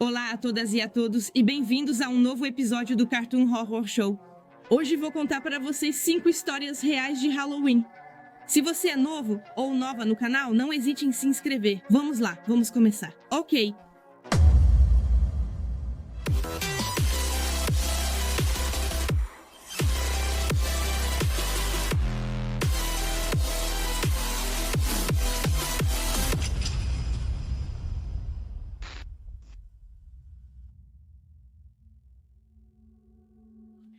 Olá a todas e a todos e bem-vindos a um novo episódio do Cartoon Horror Show. Hoje vou contar para vocês 5 histórias reais de Halloween. Se você é novo ou nova no canal, não hesite em se inscrever. Vamos lá, vamos começar. Ok.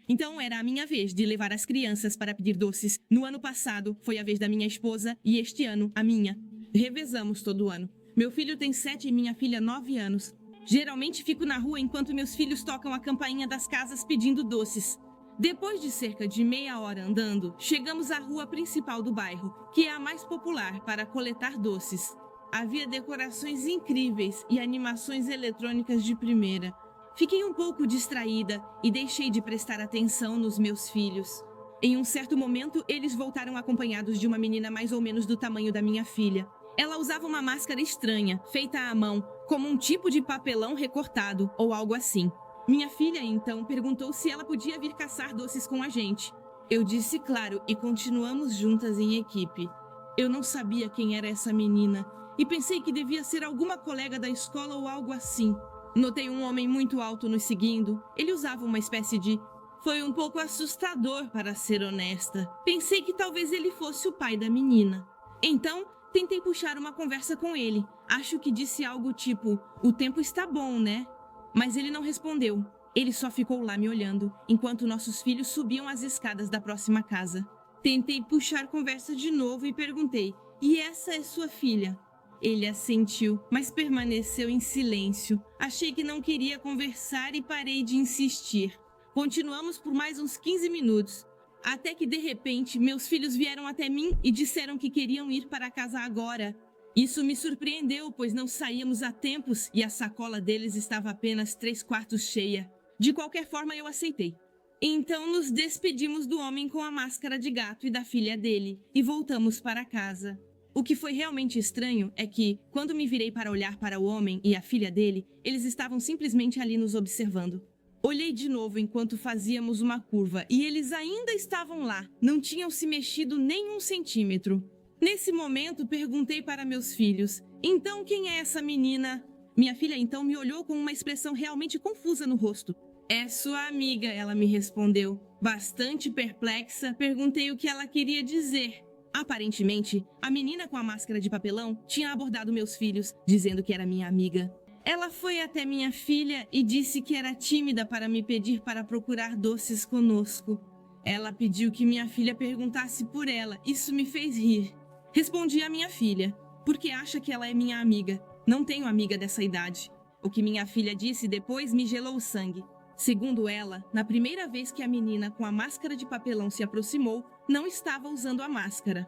Então era a minha vez de levar as crianças para pedir doces. No ano passado foi a vez da minha esposa e este ano a minha. Revezamos todo ano. Meu filho tem 7 e minha filha 9 anos. Geralmente fico na rua enquanto meus filhos tocam a campainha das casas pedindo doces. Depois de cerca de meia hora andando, chegamos à rua principal do bairro, que é a mais popular para coletar doces. Havia decorações incríveis e animações eletrônicas de primeira. Fiquei um pouco distraída e deixei de prestar atenção nos meus filhos. Em um certo momento, eles voltaram acompanhados de uma menina mais ou menos do tamanho da minha filha. Ela usava uma máscara estranha, feita à mão, como um tipo de papelão recortado ou algo assim. Minha filha, então, perguntou se ela podia vir caçar doces com a gente. Eu disse claro e continuamos juntas em equipe. Eu não sabia quem era essa menina e pensei que devia ser alguma colega da escola ou algo assim. Notei um homem muito alto nos seguindo. Ele usava uma espécie de... Foi um pouco assustador, para ser honesta. Pensei que talvez ele fosse o pai da menina. Então, tentei puxar uma conversa com ele. Acho que disse algo tipo, o tempo está bom, né? Mas ele não respondeu. Ele só ficou lá me olhando, enquanto nossos filhos subiam as escadas da próxima casa. Tentei puxar conversa de novo e perguntei, e essa é sua filha? Ele assentiu, mas permaneceu em silêncio. Achei que não queria conversar e parei de insistir. Continuamos por mais uns 15 minutos, até que de repente meus filhos vieram até mim e disseram que queriam ir para casa agora. Isso me surpreendeu, pois não saíamos há tempos e a sacola deles estava apenas 3/4 cheia. De qualquer forma, eu aceitei. Então nos despedimos do homem com a máscara de gato e da filha dele e voltamos para casa. O que foi realmente estranho é que, quando me virei para olhar para o homem e a filha dele, eles estavam simplesmente ali nos observando. Olhei de novo enquanto fazíamos uma curva e eles ainda estavam lá, não tinham se mexido nem 1 centímetro. Nesse momento, perguntei para meus filhos, então quem é essa menina? Minha filha então me olhou com uma expressão realmente confusa no rosto. É sua amiga, ela me respondeu. Bastante perplexa, perguntei o que ela queria dizer. Aparentemente, a menina com a máscara de papelão tinha abordado meus filhos, dizendo que era minha amiga. Ela foi até minha filha e disse que era tímida para me pedir para procurar doces conosco. Ela pediu que minha filha perguntasse por ela, isso me fez rir. Respondi à minha filha, porque acha que ela é minha amiga. Não tenho amiga dessa idade. O que minha filha disse depois me gelou o sangue. Segundo ela, na primeira vez que a menina com a máscara de papelão se aproximou, não estava usando a máscara.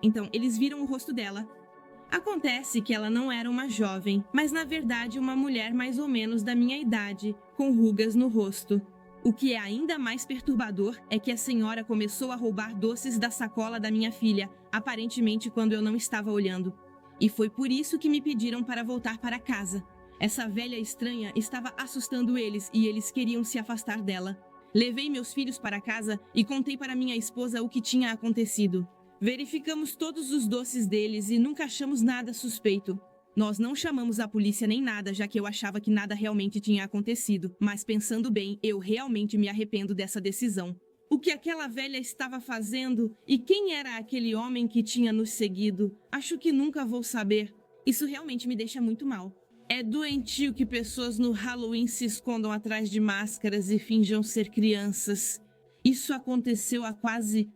Então, eles viram o rosto dela. Acontece que ela não era uma jovem, mas na verdade uma mulher mais ou menos da minha idade, com rugas no rosto. O que é ainda mais perturbador é que a senhora começou a roubar doces da sacola da minha filha, aparentemente quando eu não estava olhando. E foi por isso que me pediram para voltar para casa. Essa velha estranha estava assustando eles e eles queriam se afastar dela. Levei meus filhos para casa e contei para minha esposa o que tinha acontecido. Verificamos todos os doces deles e nunca achamos nada suspeito. Nós não chamamos a polícia nem nada, já que eu achava que nada realmente tinha acontecido. Mas pensando bem, eu realmente me arrependo dessa decisão. O que aquela velha estava fazendo e quem era aquele homem que tinha nos seguido? Acho que nunca vou saber. Isso realmente me deixa muito mal. É doentio que pessoas no Halloween se escondam atrás de máscaras e finjam ser crianças. Isso aconteceu há quase...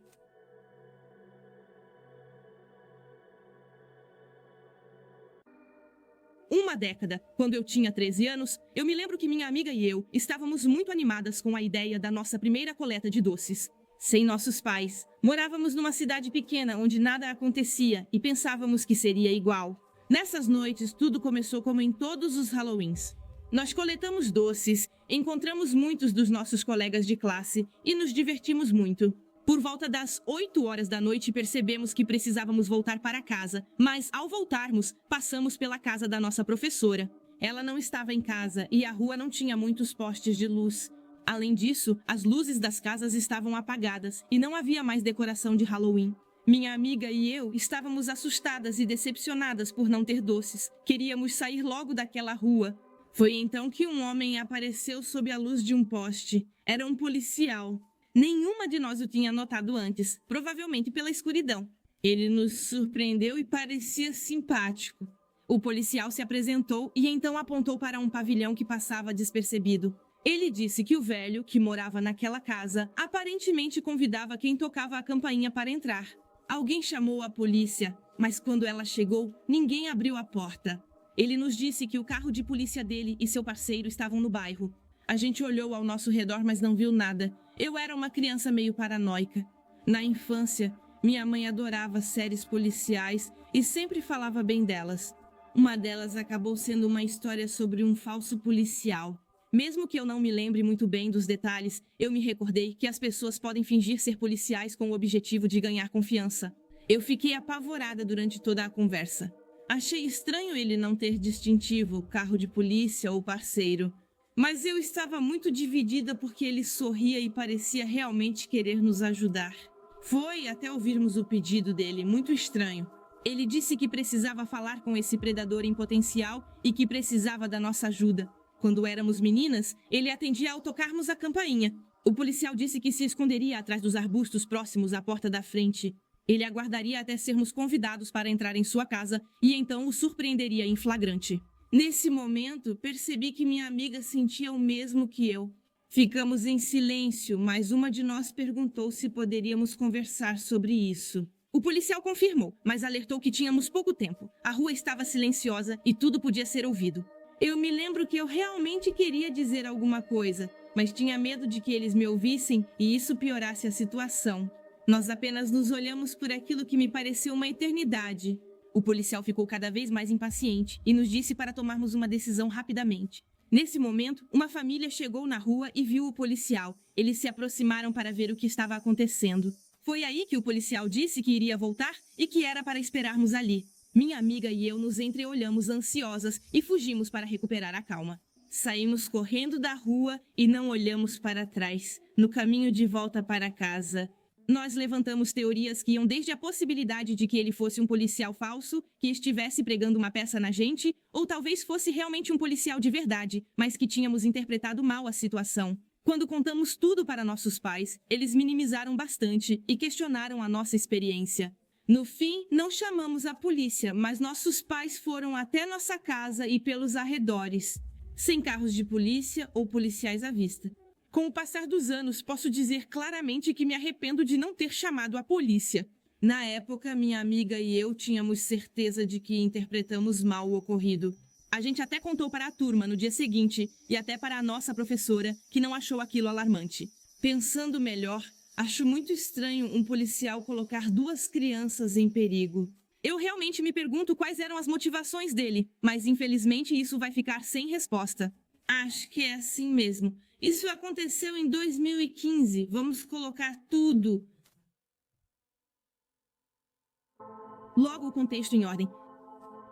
uma década. Quando eu tinha 13 anos, eu me lembro que minha amiga e eu estávamos muito animadas com a ideia da nossa primeira coleta de doces. Sem nossos pais, morávamos numa cidade pequena onde nada acontecia e pensávamos que seria igual. Nessas noites, tudo começou como em todos os Halloweens. Nós coletamos doces, encontramos muitos dos nossos colegas de classe e nos divertimos muito. Por volta das 8 horas da noite, percebemos que precisávamos voltar para casa, mas ao voltarmos, passamos pela casa da nossa professora. Ela não estava em casa e a rua não tinha muitos postes de luz. Além disso, as luzes das casas estavam apagadas e não havia mais decoração de Halloween. Minha amiga e eu estávamos assustadas e decepcionadas por não ter doces. Queríamos sair logo daquela rua. Foi então que um homem apareceu sob a luz de um poste. Era um policial. Nenhuma de nós o tinha notado antes, provavelmente pela escuridão. Ele nos surpreendeu e parecia simpático. O policial se apresentou e então apontou para um pavilhão que passava despercebido. Ele disse que o velho, que morava naquela casa, aparentemente convidava quem tocava a campainha para entrar. Alguém chamou a polícia, mas quando ela chegou, ninguém abriu a porta. Ele nos disse que o carro de polícia dele e seu parceiro estavam no bairro. A gente olhou ao nosso redor, mas não viu nada. Eu era uma criança meio paranoica. Na infância, minha mãe adorava séries policiais e sempre falava bem delas. Uma delas acabou sendo uma história sobre um falso policial. Mesmo que eu não me lembre muito bem dos detalhes, eu me recordei que as pessoas podem fingir ser policiais com o objetivo de ganhar confiança. Eu fiquei apavorada durante toda a conversa. Achei estranho ele não ter distintivo, carro de polícia ou parceiro. Mas eu estava muito dividida porque ele sorria e parecia realmente querer nos ajudar. Foi até ouvirmos o pedido dele, muito estranho. Ele disse que precisava falar com esse predador em potencial e que precisava da nossa ajuda. Quando éramos meninas, ele atendia ao tocarmos a campainha. O policial disse que se esconderia atrás dos arbustos próximos à porta da frente. Ele aguardaria até sermos convidados para entrar em sua casa e então o surpreenderia em flagrante. Nesse momento, percebi que minha amiga sentia o mesmo que eu. Ficamos em silêncio, mas uma de nós perguntou se poderíamos conversar sobre isso. O policial confirmou, mas alertou que tínhamos pouco tempo. A rua estava silenciosa e tudo podia ser ouvido. Eu me lembro que eu realmente queria dizer alguma coisa, mas tinha medo de que eles me ouvissem e isso piorasse a situação. Nós apenas nos olhamos por aquilo que me pareceu uma eternidade. O policial ficou cada vez mais impaciente e nos disse para tomarmos uma decisão rapidamente. Nesse momento, uma família chegou na rua e viu o policial. Eles se aproximaram para ver o que estava acontecendo. Foi aí que o policial disse que iria voltar e que era para esperarmos ali. Minha amiga e eu nos entreolhamos ansiosas e fugimos para recuperar a calma. Saímos correndo da rua e não olhamos para trás, no caminho de volta para casa. Nós levantamos teorias que iam desde a possibilidade de que ele fosse um policial falso, que estivesse pregando uma peça na gente, ou talvez fosse realmente um policial de verdade, mas que tínhamos interpretado mal a situação. Quando contamos tudo para nossos pais, eles minimizaram bastante e questionaram a nossa experiência. No fim, não chamamos a polícia, mas nossos pais foram até nossa casa e pelos arredores, sem carros de polícia ou policiais à vista. Com o passar dos anos, posso dizer claramente que me arrependo de não ter chamado a polícia. Na época, minha amiga e eu tínhamos certeza de que interpretamos mal o ocorrido. A gente até contou para a turma no dia seguinte e até para a nossa professora, que não achou aquilo alarmante. Pensando melhor, acho muito estranho um policial colocar duas crianças em perigo. Eu realmente me pergunto quais eram as motivações dele, mas infelizmente isso vai ficar sem resposta. Acho que é assim mesmo. Isso aconteceu em 2015. Vamos colocar tudo. Logo o contexto em ordem.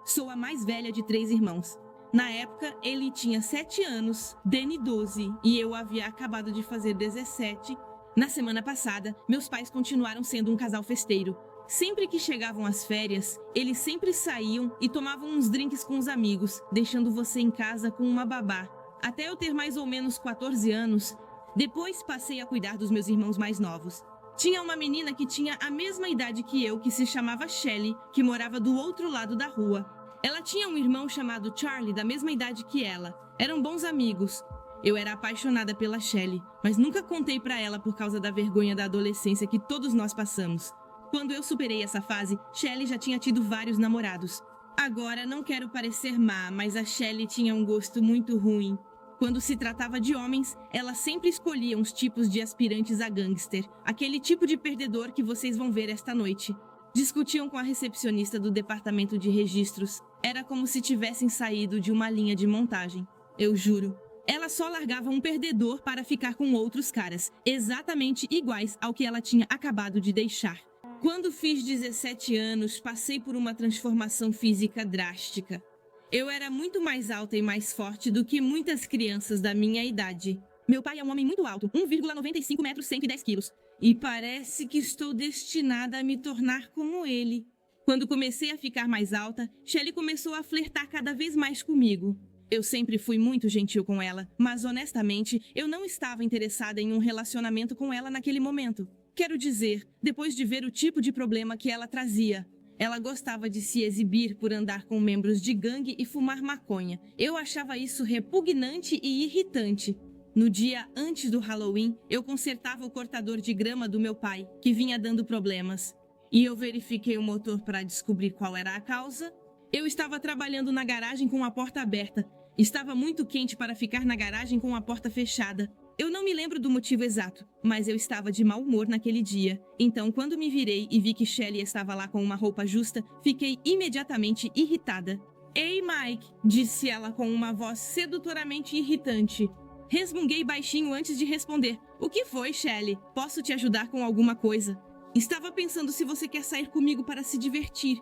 Sou a mais velha de 3 irmãos. Na época, ele tinha 7 anos, Danny 12, e eu havia acabado de fazer 17. Na semana passada, meus pais continuaram sendo um casal festeiro. Sempre que chegavam as férias, eles sempre saíam e tomavam uns drinks com os amigos, deixando você em casa com uma babá. Até eu ter mais ou menos 14 anos, depois passei a cuidar dos meus irmãos mais novos. Tinha uma menina que tinha a mesma idade que eu, que se chamava Shelley, que morava do outro lado da rua. Ela tinha um irmão chamado Charlie, da mesma idade que ela. Eram bons amigos. Eu era apaixonada pela Shelley, mas nunca contei pra ela por causa da vergonha da adolescência que todos nós passamos. Quando eu superei essa fase, Shelley já tinha tido vários namorados. Agora, não quero parecer má, mas a Shelley tinha um gosto muito ruim. Quando se tratava de homens, ela sempre escolhia uns tipos de aspirantes a gangster, aquele tipo de perdedor que vocês vão ver esta noite. Discutiam com a recepcionista do departamento de registros. Era como se tivessem saído de uma linha de montagem. Eu juro. Ela só largava um perdedor para ficar com outros caras, exatamente iguais ao que ela tinha acabado de deixar. Quando fiz 17 anos, passei por uma transformação física drástica. Eu era muito mais alta e mais forte do que muitas crianças da minha idade. Meu pai é um homem muito alto, 1,95 metros, 110 quilos. E parece que estou destinada a me tornar como ele. Quando comecei a ficar mais alta, Shelley começou a flertar cada vez mais comigo. Eu sempre fui muito gentil com ela, mas honestamente, eu não estava interessada em um relacionamento com ela naquele momento. Quero dizer, depois de ver o tipo de problema que ela trazia. Ela gostava de se exibir por andar com membros de gangue e fumar maconha. Eu achava isso repugnante e irritante. No dia antes do Halloween, eu consertava o cortador de grama do meu pai, que vinha dando problemas. E eu verifiquei o motor para descobrir qual era a causa. Eu estava trabalhando na garagem com a porta aberta. Estava muito quente para ficar na garagem com a porta fechada. Eu não me lembro do motivo exato, mas eu estava de mau humor naquele dia. Então, quando me virei e vi que Shelley estava lá com uma roupa justa, fiquei imediatamente irritada. "Ei, Mike", disse ela com uma voz sedutoramente irritante. Resmunguei baixinho antes de responder. "O que foi, Shelley? Posso te ajudar com alguma coisa?" "Estava pensando se você quer sair comigo para se divertir."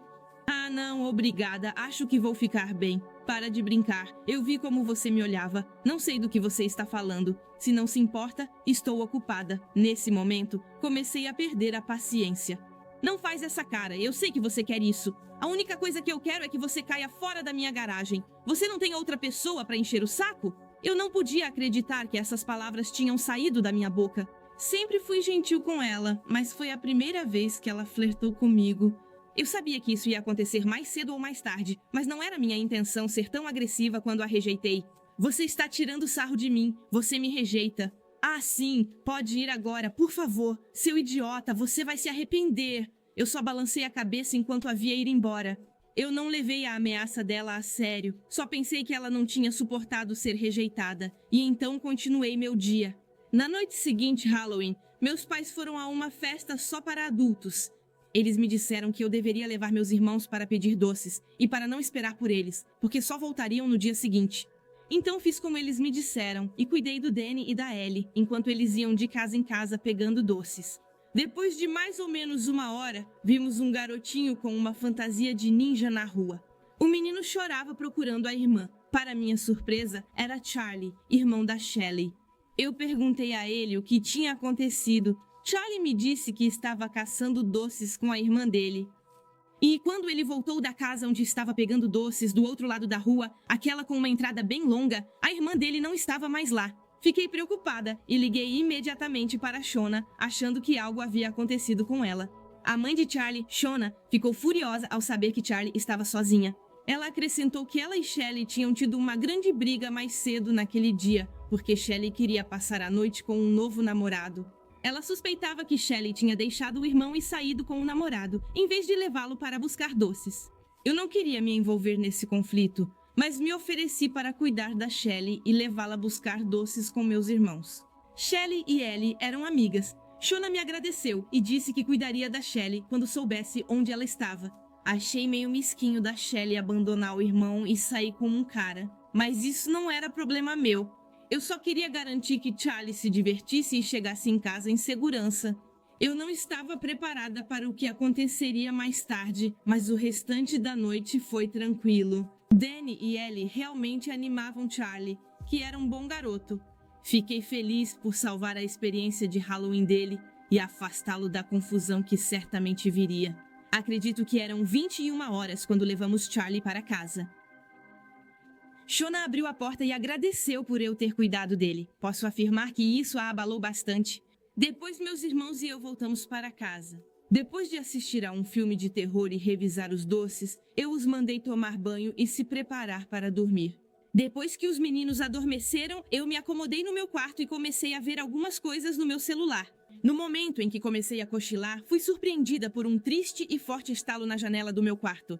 "Ah, não, obrigada. Acho que vou ficar bem." "Para de brincar. Eu vi como você me olhava. Não sei do que você está falando. Se não se importa, estou ocupada." Nesse momento, comecei a perder a paciência. "Não faz essa cara. Eu sei que você quer isso. A única coisa que eu quero é que você caia fora da minha garagem. Você não tem outra pessoa para encher o saco?" Eu não podia acreditar que essas palavras tinham saído da minha boca. Sempre fui gentil com ela, mas foi a primeira vez que ela flertou comigo. Eu sabia que isso ia acontecer mais cedo ou mais tarde, mas não era minha intenção ser tão agressiva quando a rejeitei. "Você está tirando sarro de mim. Você me rejeita." "Ah, sim. Pode ir agora, por favor. Seu idiota, você vai se arrepender." Eu só balancei a cabeça enquanto a via ir embora. Eu não levei a ameaça dela a sério. Só pensei que ela não tinha suportado ser rejeitada. E então continuei meu dia. Na noite seguinte, Halloween, meus pais foram a uma festa só para adultos. Eles me disseram que eu deveria levar meus irmãos para pedir doces e para não esperar por eles, porque só voltariam no dia seguinte. Então fiz como eles me disseram e cuidei do Danny e da Ellie, enquanto eles iam de casa em casa pegando doces. Depois de mais ou menos 1 hora, vimos um garotinho com uma fantasia de ninja na rua. O menino chorava procurando a irmã. Para minha surpresa, era Charlie, irmão da Shelley. Eu perguntei a ele o que tinha acontecido. Charlie me disse que estava caçando doces com a irmã dele. E quando ele voltou da casa onde estava pegando doces do outro lado da rua, aquela com uma entrada bem longa, a irmã dele não estava mais lá. Fiquei preocupada e liguei imediatamente para Shona, achando que algo havia acontecido com ela. A mãe de Charlie, Shona, ficou furiosa ao saber que Charlie estava sozinha. Ela acrescentou que ela e Shelley tinham tido uma grande briga mais cedo naquele dia, porque Shelley queria passar a noite com um novo namorado. Ela suspeitava que Shelley tinha deixado o irmão e saído com o namorado, em vez de levá-lo para buscar doces. Eu não queria me envolver nesse conflito, mas me ofereci para cuidar da Shelley e levá-la a buscar doces com meus irmãos. Shelley e Ellie eram amigas. Shona me agradeceu e disse que cuidaria da Shelley quando soubesse onde ela estava. Achei meio mesquinho da Shelley abandonar o irmão e sair com um cara, mas isso não era problema meu. Eu só queria garantir que Charlie se divertisse e chegasse em casa em segurança. Eu não estava preparada para o que aconteceria mais tarde, mas o restante da noite foi tranquilo. Danny e Ellie realmente animavam Charlie, que era um bom garoto. Fiquei feliz por salvar a experiência de Halloween dele e afastá-lo da confusão que certamente viria. Acredito que eram 21 horas quando levamos Charlie para casa. Shona abriu a porta e agradeceu por eu ter cuidado dele. Posso afirmar que isso a abalou bastante. Depois meus irmãos e eu voltamos para casa. Depois de assistir a um filme de terror e revisar os doces, eu os mandei tomar banho e se preparar para dormir. Depois que os meninos adormeceram, eu me acomodei no meu quarto e comecei a ver algumas coisas no meu celular. No momento em que comecei a cochilar, fui surpreendida por um triste e forte estalo na janela do meu quarto.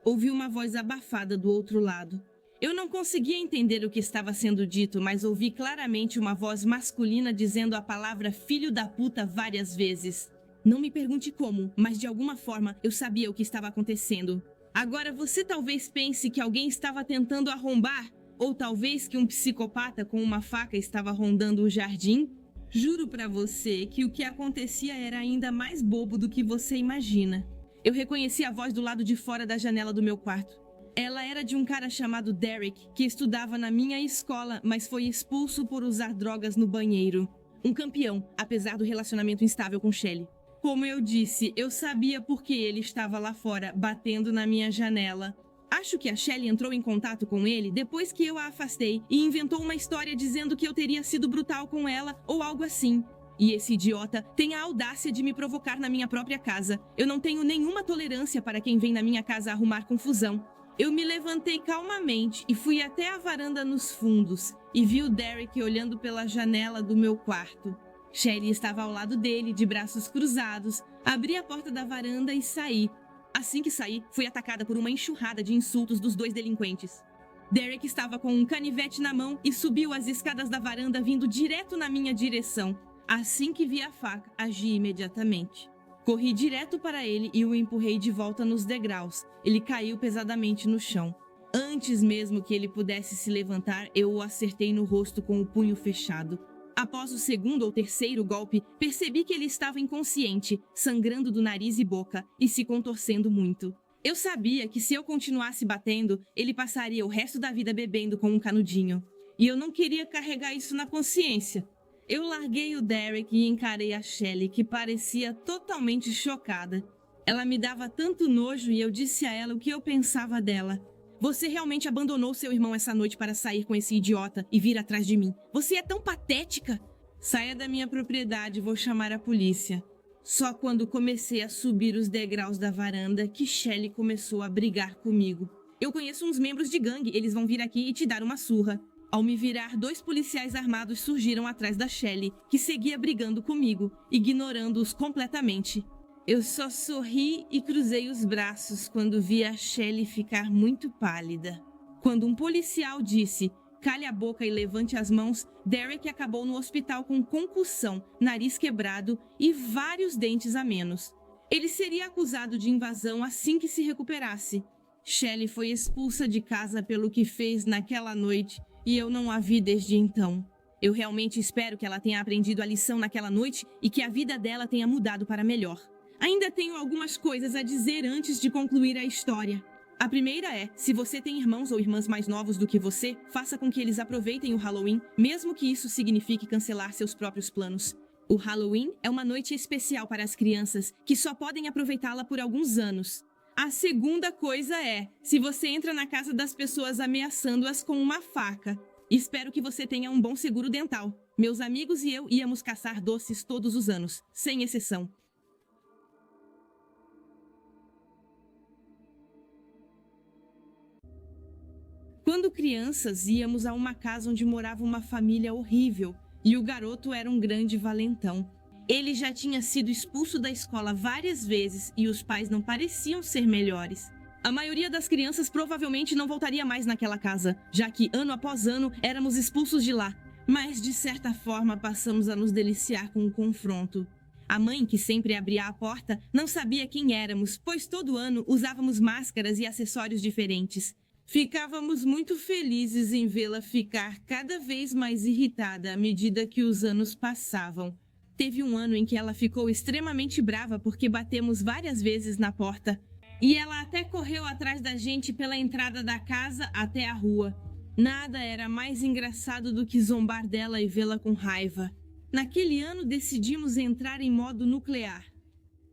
Ouvi uma voz abafada do outro lado. Eu não conseguia entender o que estava sendo dito, mas ouvi claramente uma voz masculina dizendo a palavra filho da puta várias vezes. Não me pergunte como, mas de alguma forma eu sabia o que estava acontecendo. Agora você talvez pense que alguém estava tentando arrombar, ou talvez que um psicopata com uma faca estava rondando o jardim. Juro pra você que o que acontecia era ainda mais bobo do que você imagina. Eu reconheci a voz do lado de fora da janela do meu quarto. Ela era de um cara chamado Derek, que estudava na minha escola, mas foi expulso por usar drogas no banheiro. Um campeão, apesar do relacionamento instável com Shelley. Como eu disse, eu sabia porque ele estava lá fora, batendo na minha janela. Acho que a Shelley entrou em contato com ele depois que eu a afastei e inventou uma história dizendo que eu teria sido brutal com ela ou algo assim. E esse idiota tem a audácia de me provocar na minha própria casa. Eu não tenho nenhuma tolerância para quem vem na minha casa arrumar confusão. Eu me levantei calmamente e fui até a varanda nos fundos e vi o Derek olhando pela janela do meu quarto. Shelley estava ao lado dele, de braços cruzados. Abri a porta da varanda e saí. Assim que saí, fui atacada por uma enxurrada de insultos dos dois delinquentes. Derek estava com um canivete na mão e subiu as escadas da varanda vindo direto na minha direção. Assim que vi a faca, agi imediatamente. Corri direto para ele e o empurrei de volta nos degraus. Ele caiu pesadamente no chão. Antes mesmo que ele pudesse se levantar, eu o acertei no rosto com o punho fechado. Após o segundo ou terceiro golpe, percebi que ele estava inconsciente, sangrando do nariz e boca e se contorcendo muito. Eu sabia que se eu continuasse batendo, ele passaria o resto da vida bebendo com um canudinho. E eu não queria carregar isso na consciência. Eu larguei o Derek e encarei a Shelley, que parecia totalmente chocada. Ela me dava tanto nojo e eu disse a ela o que eu pensava dela. Você realmente abandonou seu irmão essa noite para sair com esse idiota e vir atrás de mim. Você é tão patética. Saia da minha propriedade, vou chamar a polícia. Só quando comecei a subir os degraus da varanda que Shelley começou a brigar comigo. Eu conheço uns membros de gangue, eles vão vir aqui e te dar uma surra. Ao me virar, 2 policiais armados surgiram atrás da Shelley, que seguia brigando comigo, ignorando-os completamente. Eu só sorri e cruzei os braços quando vi a Shelley ficar muito pálida. Quando um policial disse, cale a boca e levante as mãos, Derek acabou no hospital com concussão, nariz quebrado e vários dentes a menos. Ele seria acusado de invasão assim que se recuperasse. Shelley foi expulsa de casa pelo que fez naquela noite e eu não a vi desde então. Eu realmente espero que ela tenha aprendido a lição naquela noite e que a vida dela tenha mudado para melhor. Ainda tenho algumas coisas a dizer antes de concluir a história. A primeira é, se você tem irmãos ou irmãs mais novos do que você, faça com que eles aproveitem o Halloween, mesmo que isso signifique cancelar seus próprios planos. O Halloween é uma noite especial para as crianças, que só podem aproveitá-la por alguns anos. A segunda coisa é, se você entra na casa das pessoas ameaçando-as com uma faca. Espero que você tenha um bom seguro dental. Meus amigos e eu íamos caçar doces todos os anos, sem exceção. Quando crianças, íamos a uma casa onde morava uma família horrível e o garoto era um grande valentão. Ele já tinha sido expulso da escola várias vezes e os pais não pareciam ser melhores. A maioria das crianças provavelmente não voltaria mais naquela casa, já que ano após ano éramos expulsos de lá. Mas de certa forma passamos a nos deliciar com o confronto. A mãe, que sempre abria a porta, não sabia quem éramos, pois todo ano usávamos máscaras e acessórios diferentes. Ficávamos muito felizes em vê-la ficar cada vez mais irritada à medida que os anos passavam. Teve um ano em que ela ficou extremamente brava porque batemos várias vezes na porta. E ela até correu atrás da gente pela entrada da casa até a rua. Nada era mais engraçado do que zombar dela e vê-la com raiva. Naquele ano decidimos entrar em modo nuclear.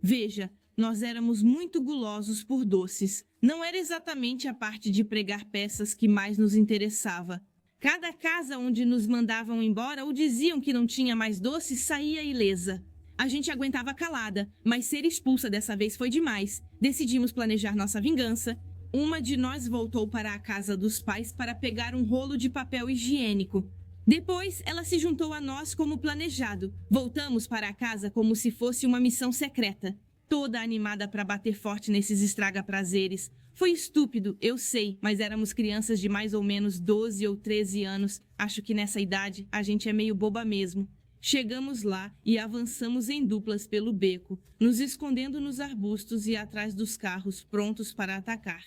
Veja, nós éramos muito gulosos por doces. Não era exatamente a parte de pregar peças que mais nos interessava. Cada casa onde nos mandavam embora ou diziam que não tinha mais doces saía ilesa. A gente aguentava calada, mas ser expulsa dessa vez foi demais. Decidimos planejar nossa vingança. Uma de nós voltou para a casa dos pais para pegar um rolo de papel higiênico. Depois, ela se juntou a nós como planejado. Voltamos para a casa como se fosse uma missão secreta. Toda animada para bater forte nesses estraga-prazeres. Foi estúpido, eu sei, mas éramos crianças de mais ou menos 12 ou 13 anos. Acho que nessa idade a gente é meio boba mesmo. Chegamos lá e avançamos em duplas pelo beco, nos escondendo nos arbustos e atrás dos carros, prontos para atacar.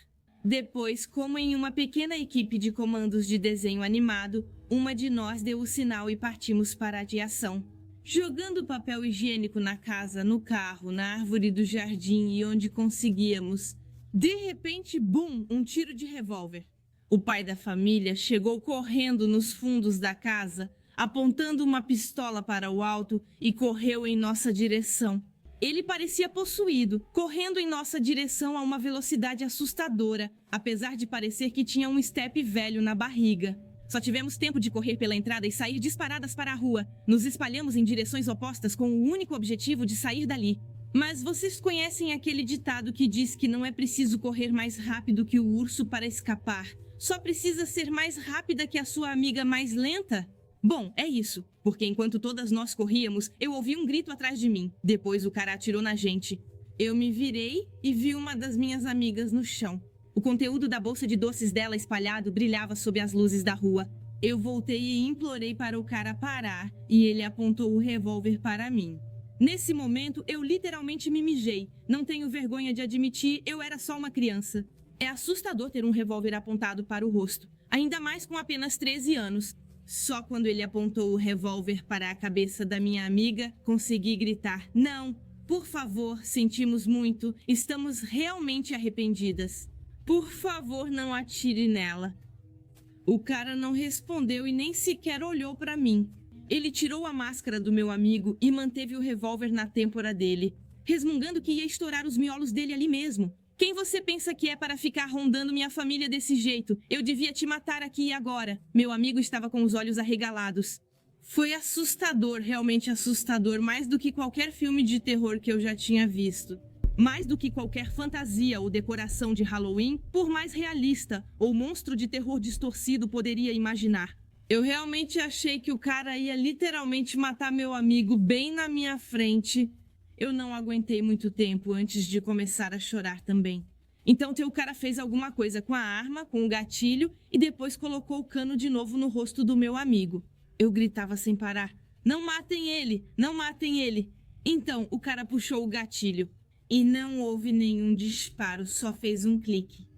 Depois, como em uma pequena equipe de comandos de desenho animado, uma de nós deu o sinal e partimos para a ação. Jogando papel higiênico na casa, no carro, na árvore do jardim e onde conseguíamos. De repente, bum, um tiro de revólver. O pai da família chegou correndo nos fundos da casa, apontando uma pistola para o alto e correu em nossa direção. Ele parecia possuído, correndo em nossa direção a uma velocidade assustadora, apesar de parecer que tinha um estepe velho na barriga. Só tivemos tempo de correr pela entrada e sair disparadas para a rua. Nos espalhamos em direções opostas com o único objetivo de sair dali. Mas vocês conhecem aquele ditado que diz que não é preciso correr mais rápido que o urso para escapar. Só precisa ser mais rápida que a sua amiga mais lenta? Bom, é isso, porque enquanto todas nós corríamos, eu ouvi um grito atrás de mim. Depois o cara atirou na gente. Eu me virei e vi uma das minhas amigas no chão. O conteúdo da bolsa de doces dela espalhado brilhava sob as luzes da rua. Eu voltei e implorei para o cara parar, e ele apontou o revólver para mim. Nesse momento, eu literalmente me mijei. Não tenho vergonha de admitir, eu era só uma criança. É assustador ter um revólver apontado para o rosto, ainda mais com apenas 13 anos. Só quando ele apontou o revólver para a cabeça da minha amiga, consegui gritar: "Não, por favor, sentimos muito, estamos realmente arrependidas. Por favor, não atire nela." O cara não respondeu e nem sequer olhou para mim. Ele tirou a máscara do meu amigo e manteve o revólver na têmpora dele, resmungando que ia estourar os miolos dele ali mesmo. "Quem você pensa que é para ficar rondando minha família desse jeito? Eu devia te matar aqui e agora." Meu amigo estava com os olhos arregalados. Foi assustador, realmente assustador, mais do que qualquer filme de terror que eu já tinha visto. Mais do que qualquer fantasia ou decoração de Halloween, por mais realista ou monstro de terror distorcido poderia imaginar. Eu realmente achei que o cara ia literalmente matar meu amigo bem na minha frente. Eu não aguentei muito tempo antes de começar a chorar também. Então o cara fez alguma coisa com a arma, com o gatilho, e depois colocou o cano de novo no rosto do meu amigo. Eu gritava sem parar: "Não matem ele! Não matem ele!" Então o cara puxou o gatilho. E não houve nenhum disparo, só fez um clique.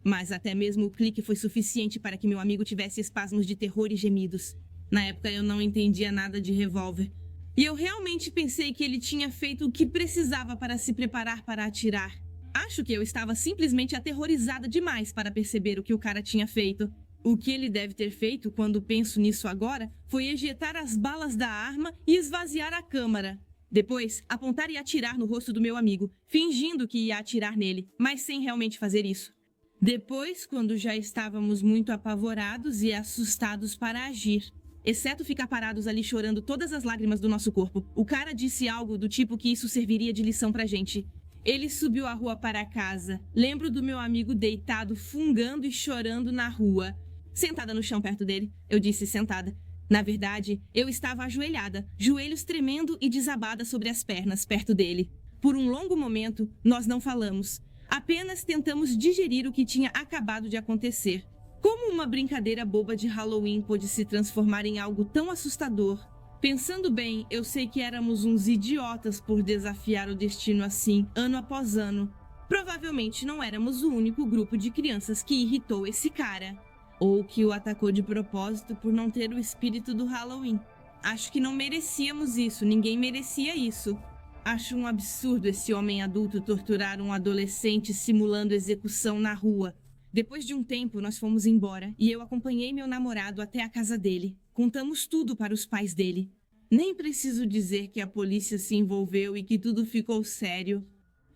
Mas até mesmo o clique foi suficiente para que meu amigo tivesse espasmos de terror e gemidos. Na época eu não entendia nada de revólver. E eu realmente pensei que ele tinha feito o que precisava para se preparar para atirar. Acho que eu estava simplesmente aterrorizada demais para perceber o que o cara tinha feito. O que ele deve ter feito, quando penso nisso agora, foi ejetar as balas da arma e esvaziar a câmara. Depois, apontar e atirar no rosto do meu amigo, fingindo que ia atirar nele, mas sem realmente fazer isso. Depois, quando já estávamos muito apavorados e assustados para agir, exceto ficar parados ali chorando todas as lágrimas do nosso corpo, o cara disse algo do tipo que isso serviria de lição pra gente. Ele subiu a rua para casa. Lembro do meu amigo deitado, fungando e chorando na rua. Sentada no chão perto dele. Eu disse sentada. Na verdade, eu estava ajoelhada, joelhos tremendo e desabada sobre as pernas, perto dele. Por um longo momento, nós não falamos. Apenas tentamos digerir o que tinha acabado de acontecer. Como uma brincadeira boba de Halloween pôde se transformar em algo tão assustador? Pensando bem, eu sei que éramos uns idiotas por desafiar o destino assim, ano após ano. Provavelmente não éramos o único grupo de crianças que irritou esse cara. Ou que o atacou de propósito por não ter o espírito do Halloween. Acho que não merecíamos isso, ninguém merecia isso. Acho um absurdo esse homem adulto torturar um adolescente simulando execução na rua. Depois de um tempo, nós fomos embora e eu acompanhei meu namorado até a casa dele. Contamos tudo para os pais dele. Nem preciso dizer que a polícia se envolveu e que tudo ficou sério.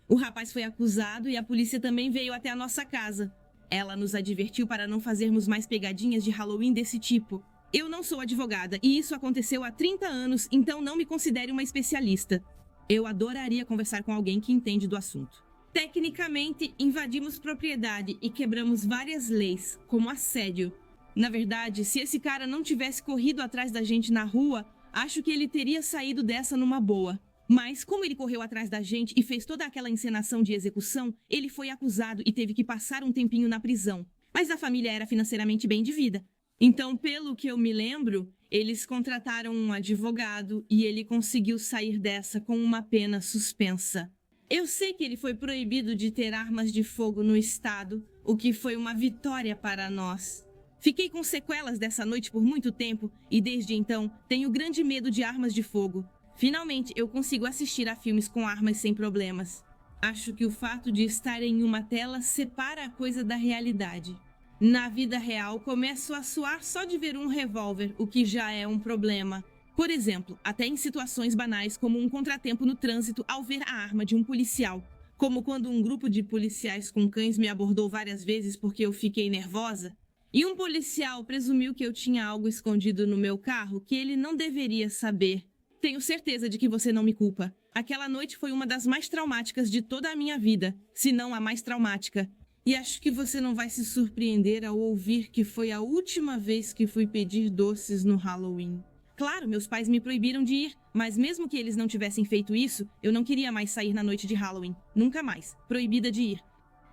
O rapaz foi acusado e a polícia também veio até a nossa casa. Ela nos advertiu para não fazermos mais pegadinhas de Halloween desse tipo. Eu não sou advogada e isso aconteceu há 30 anos, então não me considere uma especialista. Eu adoraria conversar com alguém que entende do assunto. Tecnicamente, invadimos propriedade e quebramos várias leis, como assédio. Na verdade, se esse cara não tivesse corrido atrás da gente na rua, acho que ele teria saído dessa numa boa. Mas, como ele correu atrás da gente e fez toda aquela encenação de execução, ele foi acusado e teve que passar um tempinho na prisão. Mas a família era financeiramente bem de vida. Então, pelo que eu me lembro, eles contrataram um advogado e ele conseguiu sair dessa com uma pena suspensa. Eu sei que ele foi proibido de ter armas de fogo no estado, o que foi uma vitória para nós. Fiquei com sequelas dessa noite por muito tempo e, desde então, tenho grande medo de armas de fogo. Finalmente, eu consigo assistir a filmes com armas sem problemas. Acho que o fato de estar em uma tela separa a coisa da realidade. Na vida real, começo a suar só de ver um revólver, o que já é um problema. Por exemplo, até em situações banais como um contratempo no trânsito ao ver a arma de um policial. Como quando um grupo de policiais com cães me abordou várias vezes porque eu fiquei nervosa. E um policial presumiu que eu tinha algo escondido no meu carro que ele não deveria saber. Tenho certeza de que você não me culpa. Aquela noite foi uma das mais traumáticas de toda a minha vida, se não a mais traumática. E acho que você não vai se surpreender ao ouvir que foi a última vez que fui pedir doces no Halloween. Claro, meus pais me proibiram de ir, mas mesmo que eles não tivessem feito isso, eu não queria mais sair na noite de Halloween. Nunca mais. Proibida de ir.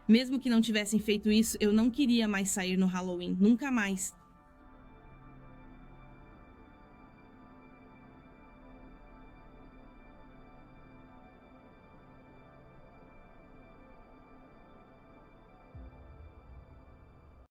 Mesmo que não tivessem feito isso, eu não queria mais sair no Halloween. Nunca mais.